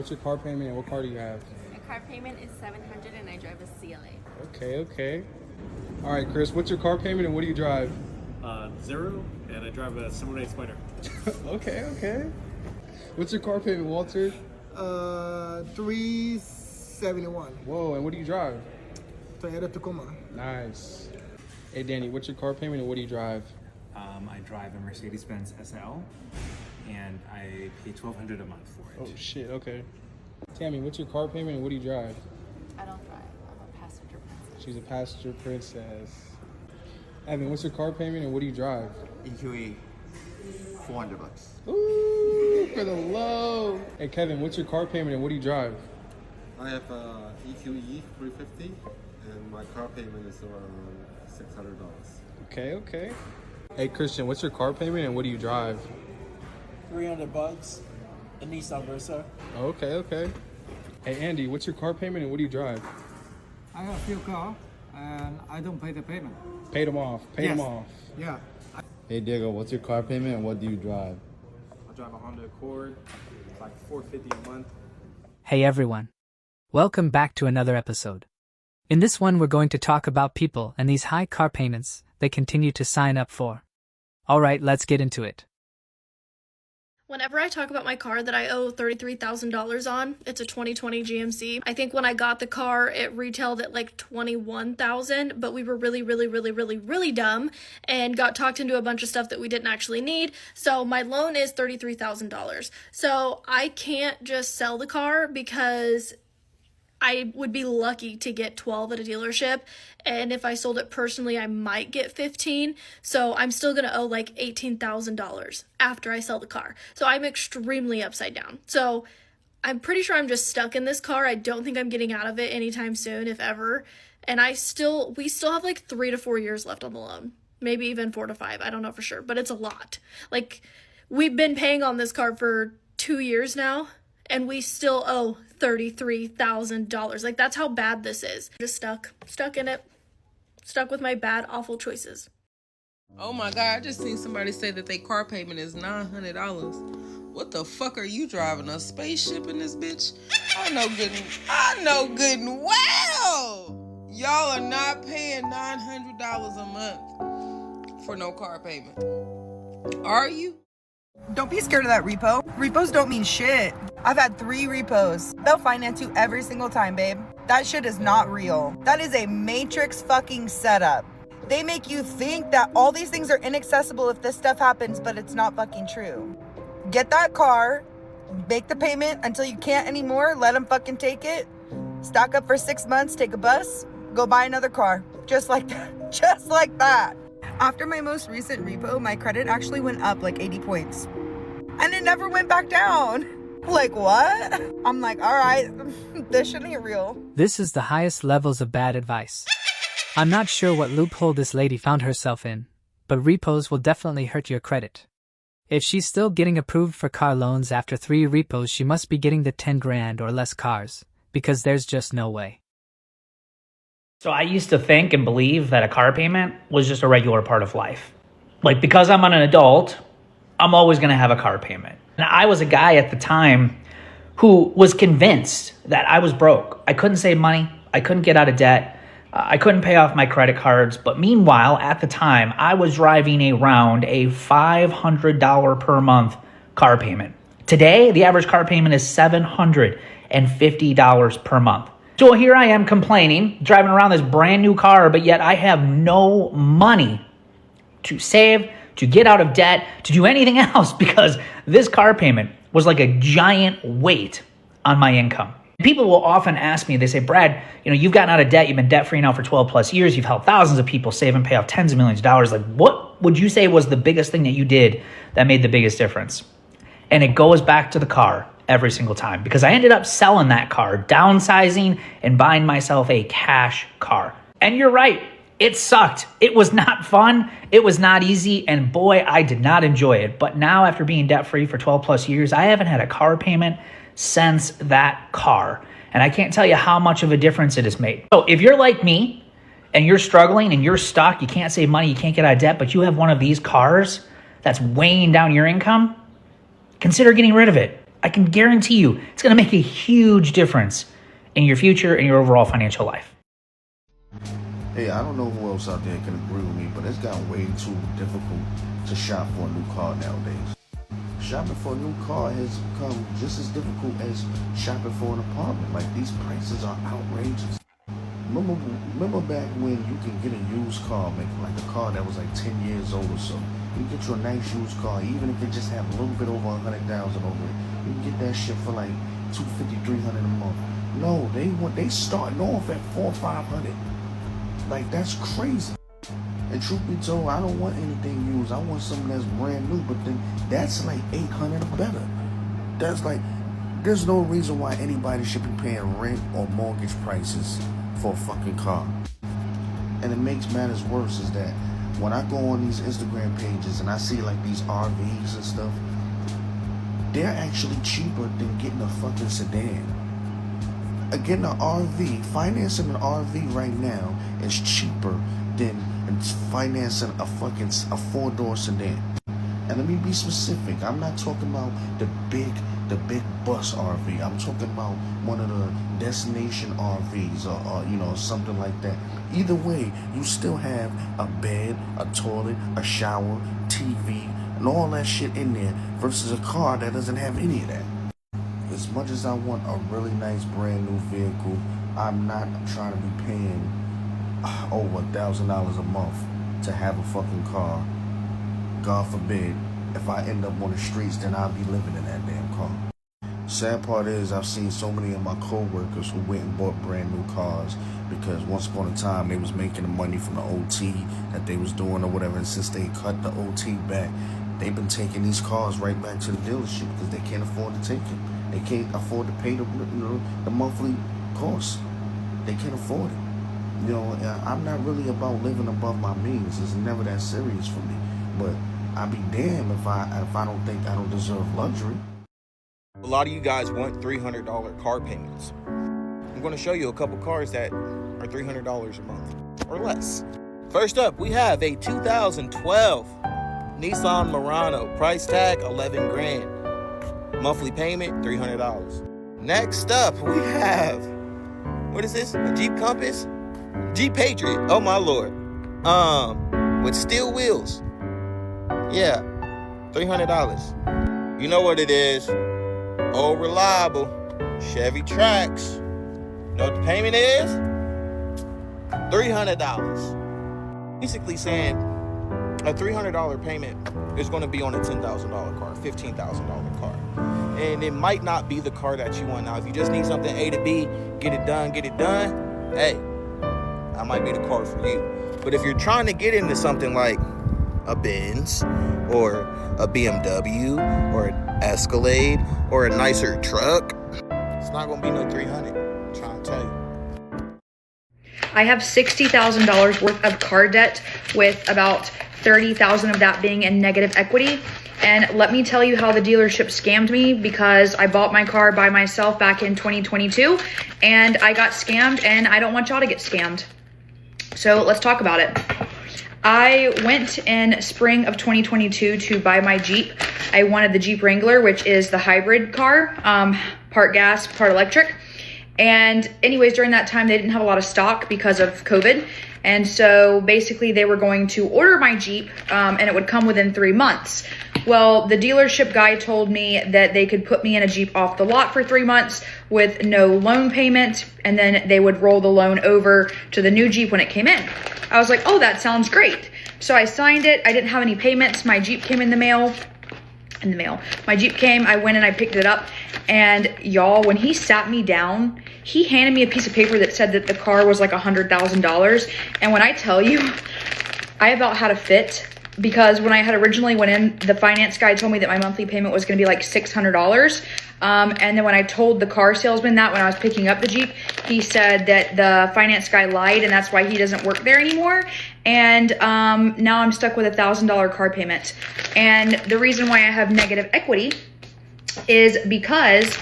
what's your car payment and what car do you have? My car payment is $700 and I drive a CLA. Okay. All right, Chris, what's your car payment and what do you drive? 0, and I drive a Summer Night Spider. Okay. What's your car payment, Walter? 371. Whoa, and what do you drive? Toyota Tacoma. Nice. Hey, Danny, what's your car payment and what do you drive? I drive a Mercedes-Benz SL, and I pay $1,200 a month for it. Oh, shit, okay. Tammy, what's your car payment and what do you drive? I don't drive. I'm a passenger princess. She's a passenger princess. Evan, what's your car payment and what do you drive? EQE, $400. Ooh, for the low. Hey, Kevin, what's your car payment and what do you drive? I have EQE 350, and my car payment is around $600. Okay. Hey, Christian, what's your car payment and what do you drive? $300, a Nissan Versa. Okay. Hey, Andy, what's your car payment and what do you drive? I have a few cars and I don't pay the payment. Paid them off. Yeah. Hey Diego, what's your car payment and what do you drive? I drive a Honda Accord. It's like $450 a month. Hey everyone. Welcome back to another episode. In this one, we're going to talk about people and these high car payments they continue to sign up for. Alright, let's get into it. Whenever I talk about my car that I owe $33,000 on, it's a 2020 GMC. I think when I got the car, it retailed at like $21,000, but we were really dumb and got talked into a bunch of stuff that we didn't actually need. So my loan is $33,000. So I can't just sell the car because I would be lucky to get 12 at a dealership, and if I sold it personally, I might get 15, so I'm still going to owe like $18,000 after I sell the car. So I'm extremely upside down. So I'm pretty sure I'm just stuck in this car. I don't think I'm getting out of it anytime soon, if ever, and we still have like 3 to 4 years left on the loan. Maybe even 4 to 5, I don't know for sure, but it's a lot. Like, we've been paying on this car for 2 years now, and we still owe $33,000. Like, that's how bad this is. Just stuck in it, stuck with my bad, awful choices. Oh my God, I just seen somebody say that their car payment is $900. What the fuck are you driving, a spaceship in this bitch? I know good and well y'all are not paying $900 a month for no car payment. Are you? Don't be scared of that repo. Repos don't mean shit. I've had 3 repos. They'll finance you every single time, babe. That shit is not real. That is a matrix fucking setup. They make you think that all these things are inaccessible if this stuff happens, but it's not fucking true. Get that car, make the payment until you can't anymore, let them fucking take it, stock up for 6 months, take a bus, go buy another car. Just like that. Just like that. After my most recent repo, my credit actually went up like 80 points. And it never went back down. Like, what? I'm like, all right, this shit ain't real. This is the highest levels of bad advice. I'm not sure what loophole this lady found herself in, but repos will definitely hurt your credit. If she's still getting approved for car loans after 3 repos, she must be getting the 10 grand or less cars, because there's just no way. So I used to think and believe that a car payment was just a regular part of life. Like, because I'm an adult, I'm always going to have a car payment. And I was a guy at the time who was convinced that I was broke. I couldn't save money. I couldn't get out of debt. I couldn't pay off my credit cards. But meanwhile, at the time, I was driving around a $500 per month car payment. Today, the average car payment is $750 per month. So here I am complaining, driving around this brand new car, but yet I have no money to save, to get out of debt, to do anything else, because this car payment was like a giant weight on my income. People will often ask me, they say, Brad, you've gotten out of debt, you've been debt-free now for 12 plus years, you've helped thousands of people save and pay off tens of millions of dollars. Like, what would you say was the biggest thing that you did that made the biggest difference? And it goes back to the car every single time, because I ended up selling that car, downsizing, and buying myself a cash car. And you're right, it sucked. It was not fun. It was not easy. And boy, I did not enjoy it. But now, after being debt-free for 12 plus years, I haven't had a car payment since that car. And I can't tell you how much of a difference it has made. So if you're like me and you're struggling and you're stuck, you can't save money, you can't get out of debt, but you have one of these cars that's weighing down your income, consider getting rid of it. I can guarantee you it's going to make a huge difference in your future and your overall financial life. Hey, I don't know who else out there can agree with me, but it's gotten way too difficult to shop for a new car nowadays. Shopping for a new car has become just as difficult as shopping for an apartment. Like, these prices are outrageous. Remember back when you could get a used car, like a car that was like 10 years old or so. You can get you a nice used car, even if it just had a little bit over 100,000 over it. You can get that shit for like $250, $300 a month. No, they starting off at $400, $500. Like, that's crazy. And truth be told, I don't want anything used. I want something that's brand new, but then that's like $800 or better. That's like, there's no reason why anybody should be paying rent or mortgage prices for a fucking car. And it makes matters worse is that when I go on these Instagram pages and I see like these RVs and stuff, they're actually cheaper than getting a fucking sedan. Getting an RV, financing an RV right now is cheaper than financing a 4-door sedan. And let me be specific. I'm not talking about the big bus RV. I'm talking about one of the destination RVs or something like that. Either way, you still have a bed, a toilet, a shower, TV, and all that shit in there versus a car that doesn't have any of that. As much as I want a really nice brand new vehicle, I'm not trying to be paying over $1,000 a month to have a fucking car. God forbid, if I end up on the streets, then I'll be living in that damn car. Sad part is I've seen so many of my co-workers who went and bought brand new cars because once upon a time they was making the money from the OT that they was doing or whatever, and since they cut the OT back, they've been taking these cars right back to the dealership because they can't afford to take it. They can't afford to pay the monthly cost. They can't afford it. I'm not really about living above my means. It's never that serious for me. But I'd be damned if I don't think I don't deserve luxury. A lot of you guys want $300 car payments. I'm going to show you a couple cars that are $300 a month or less. First up, we have a 2012 Nissan Murano. Price tag $11 grand. Monthly payment $300. Next up, we have, what is this? A Jeep Compass? Jeep Patriot. Oh my lord. With steel wheels. Yeah, $300. You know what it is. Old reliable Chevy Trax. You know what the payment is? $300. Basically saying a $300 payment is going to be on a $10,000 car, $15,000 car. And it might not be the car that you want. Now, if you just need something A to B, get it done, hey, that might be the car for you. But if you're trying to get into something like a Benz or a BMW or an Escalade or a nicer truck, it's not going to be no $300. I'm trying to tell you. I have $60,000 worth of car debt with about $30,000 of that being in negative equity. And let me tell you how the dealership scammed me, because I bought my car by myself back in 2022 and I got scammed, and I don't want y'all to get scammed. So let's talk about it. I went in spring of 2022 to buy my Jeep. I wanted the Jeep Wrangler, which is the hybrid car, part gas, part electric. And anyways, during that time, they didn't have a lot of stock because of COVID. And so basically they were going to order my Jeep and it would come within 3 months. Well, the dealership guy told me that they could put me in a Jeep off the lot for 3 months with no loan payment, and then they would roll the loan over to the new Jeep when it came in. I was like, oh, that sounds great. So I signed it. I didn't have any payments. My Jeep came in the mail. My Jeep came, I went and I picked it up, and y'all, when he sat me down, he handed me a piece of paper that said that the car was like $100,000. And when I tell you, I about had a fit, because when I had originally went in, the finance guy told me that my monthly payment was gonna be like $600. And then when I told the car salesman that when I was picking up the Jeep, he said that the finance guy lied and that's why he doesn't work there anymore. And now I'm stuck with $1,000 car payment. And the reason why I have negative equity is because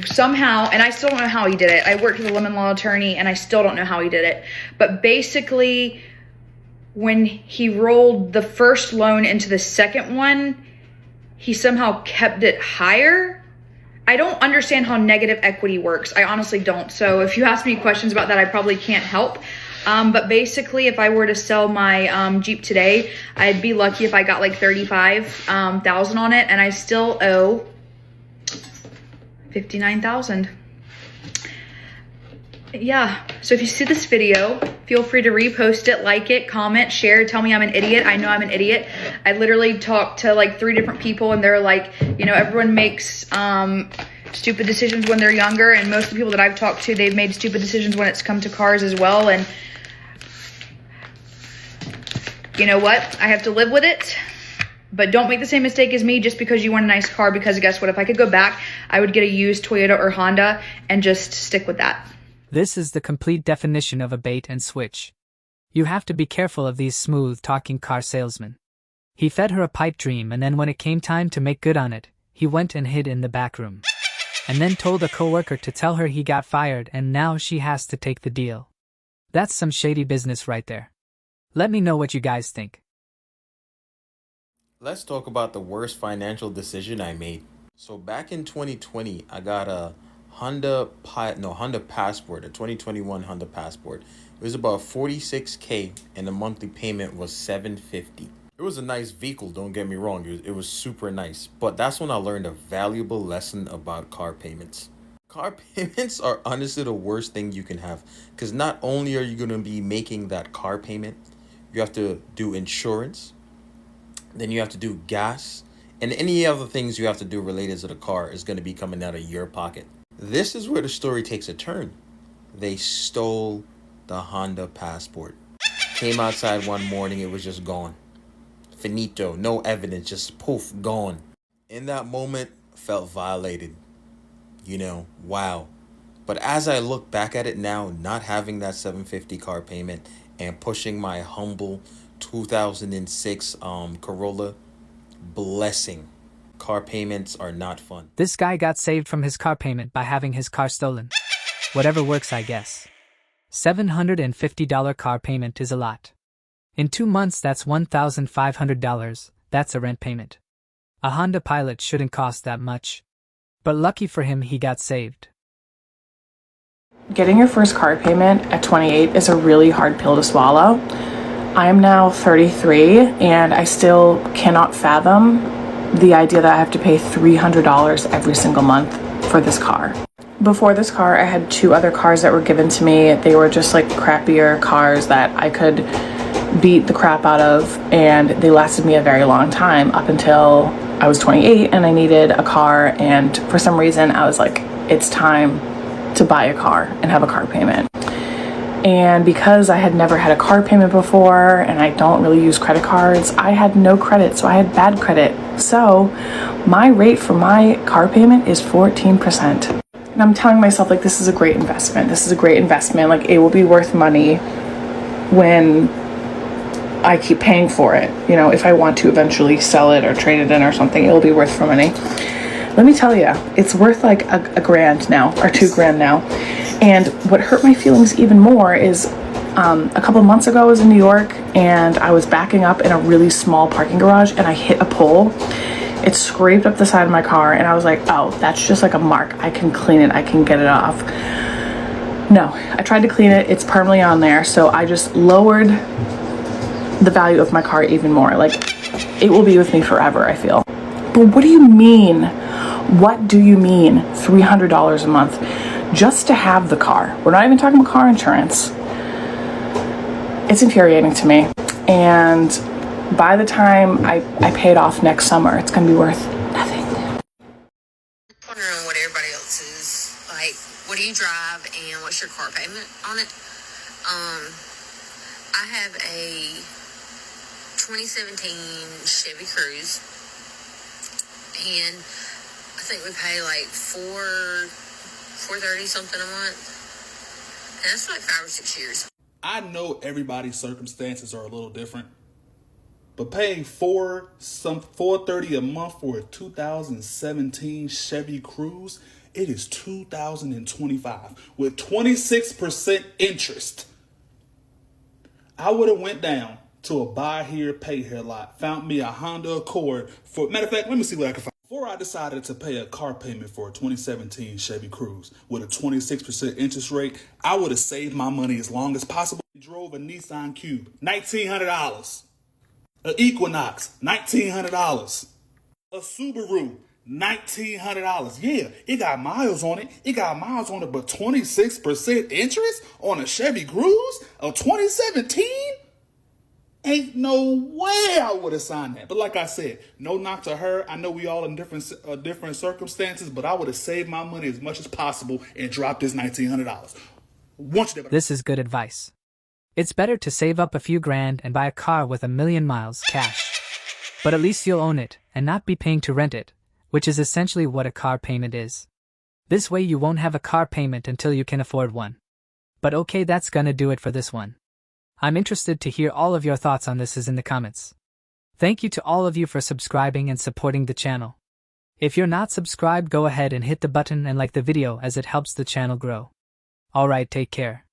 somehow, and I still don't know how he did it. I worked with a lemon law attorney and I still don't know how he did it. But basically, when he rolled the first loan into the second one, he somehow kept it higher. I don't understand how negative equity works. I honestly don't. So if you ask me questions about that, I probably can't help. But basically, if I were to sell my Jeep today, I'd be lucky if I got like 35,000 on it, and I still owe 59,000. Yeah, so if you see this video, feel free to repost it, like it, comment, share, tell me I'm an idiot. I know I'm an idiot. I literally talked to like 3 different people, and they're like, you know, everyone makes stupid decisions when they're younger, and most of the people that I've talked to, they've made stupid decisions when it's come to cars as well. And you know what? I have to live with it. But don't make the same mistake as me just because you want a nice car, because guess what? If I could go back, I would get a used Toyota or Honda and just stick with that. This is the complete definition of a bait and switch. You have to be careful of these smooth-talking car salesmen. He fed her a pipe dream, and then when it came time to make good on it, he went and hid in the back room. And then told a coworker to tell her he got fired, and now she has to take the deal. That's some shady business right there. Let me know what you guys think. Let's talk about the worst financial decision I made. So back in 2020, I got a Honda Passport, a 2021 Honda Passport. It was about $46K and the monthly payment was $750. It was a nice vehicle, don't get me wrong. It was super nice. But that's when I learned a valuable lesson about car payments. Car payments are honestly the worst thing you can have, because not only are you going to be making that car payment, you have to do insurance, then you have to do gas, and any other things you have to do related to the car is going to be coming out of your pocket. This is where the story takes a turn. They stole the Honda Passport. Came outside one morning, it was just gone. Finito, no evidence, just poof, gone. In that moment, felt violated. You know, wow. But as I look back at it now, not having that $750 car payment and pushing my humble 2006 Corolla, blessing. Car payments are not fun. This guy got saved from his car payment by having his car stolen. Whatever works, I guess. $750 car payment is a lot. In 2 months, that's $1,500. That's a rent payment. A Honda Pilot shouldn't cost that much. But lucky for him, he got saved. Getting your first car payment at 28 is a really hard pill to swallow. I am now 33 and I still cannot fathom the idea that I have to pay $300 every single month for this car. Before this car, I had 2 other cars that were given to me. They were just like crappier cars that I could beat the crap out of, and they lasted me a very long time up until I was 28 and I needed a car, and for some reason I was like, it's time to buy a car and have a car payment. And because I had never had a car payment before and I don't really use credit cards, I had no credit, so I had bad credit. So my rate for my car payment is 14%. And I'm telling myself, like, this is a great investment. This is a great investment. Like, it will be worth money when I keep paying for it. You know, if I want to eventually sell it or trade it in or something, it will be worth for money. Let me tell you, it's worth like a grand now, or $2,000 now. And what hurt my feelings even more is a couple months ago I was in New York and I was backing up in a really small parking garage and I hit a pole. It scraped up the side of my car and I was like, oh, that's just like a mark. I can clean it. I can get it off. No, I tried to clean it. It's permanently on there. So I just lowered the value of my car even more. Like, it will be with me forever, I feel. But what do you mean? What do you mean $300 a month just to have the car? We're not even talking about car insurance. It's infuriating to me. And by the time I pay it off next summer, it's going to be worth nothing. Wondering what everybody else is like. What do you drive and what's your car payment on it? I have a 2017 Chevy Cruze, and I think we pay like $430 something a month, and that's like 5 or 6 years. I know everybody's circumstances are a little different, but paying $430 a month for a 2017 Chevy Cruze, it is $2,025 with 26% interest. I would have went down to a buy here, pay here lot, found me a Honda Accord for, matter of fact, let me see what I can find. Before I decided to pay a car payment for a 2017 Chevy Cruze with a 26% interest rate, I would have saved my money as long as possible. I drove a Nissan Cube, $1,900. An Equinox, $1,900. A Subaru, $1,900. Yeah, it got miles on it. But 26% interest on a Chevy Cruze of 2017? Ain't no way I would have signed that. But like I said, no knock to her. I know we all in different circumstances, but I would have saved my money as much as possible and dropped this $1,900. This is good advice. It's better to save up a few grand and buy a car with 1,000,000 miles cash. But at least you'll own it and not be paying to rent it, which is essentially what a car payment is. This way you won't have a car payment until you can afford one. But okay, that's gonna do it for this one. I'm interested to hear all of your thoughts on this in the comments. Thank you to all of you for subscribing and supporting the channel. If you're not subscribed, go ahead and hit the button and like the video as it helps the channel grow. Alright, take care.